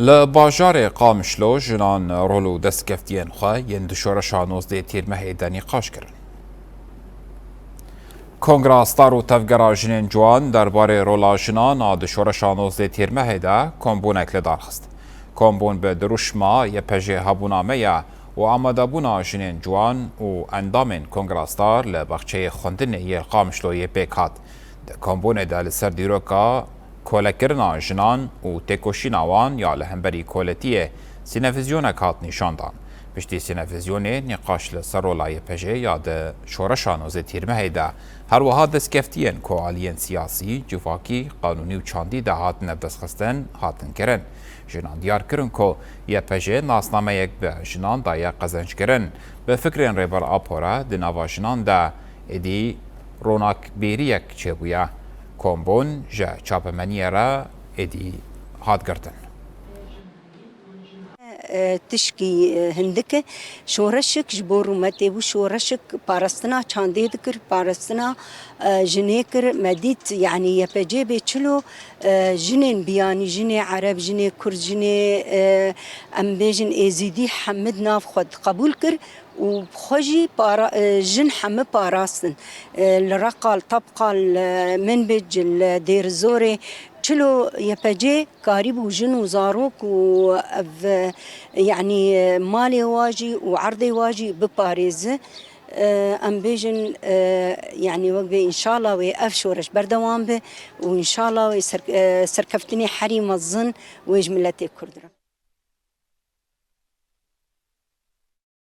لباجار قامشلو جنان رولو دستكفتين خوا يندشور شانوز دي تير مهيداني قاش کرن. کنگراستار و تفگرا جنین جوان درباره رولا جنان آدشور شانوز دی تیر مهیده کمبون اکل دارخست. کمبون به دروشما یه پجه هبونامه یا و آمده بونا جنین جوان و اندامین کنگراستار لبخچه خوندنه یه قامشلوی پیکات. کمبون ده لسر دیروکا کولکرنا جنان و تکوشی نوان یا لهمبری کولتیه سینفیزیون کات نشاندان. پشتی سینفیزیونه نقاش لسر رولای پجه یا ده شورشانوز تیر مهیده هر وها دستکفتین کوالیین سیاسی، جفاکی، قانونی و چاندی ده هاتن بدستخستن هاتن کرن. جنان دیار کرن که یه پجه ناسنامه یک به جنان دا یک قزنج کرن. به فکرین ریبر آپورا دنوا جنان دا ادی روناک بیری یک چه بویا. کمبون جا چاپمنیه را ادی هات گردن. تشکی هندک شورشک جبور مته بو شورشک پارستنا چانده دکر پارستنا جنیکر مدیت یعنی یپجه به چلو جنین بیانی جنی عرب جنی کرد جنی امبیجن ازیدی حمد ناف خود قبول کر و خوجي جن حم باراستن الرقال طبقال منبج الدير زوري چلو يبجي قارب وجن وزاروك و يعني مالي واجي وعرضي واجي بباريز ام بيجن يعني وقبي ان شاء الله ويأفشورش بردوام به وان شاء الله سركفتني حريم الظن ويجملتي كردرة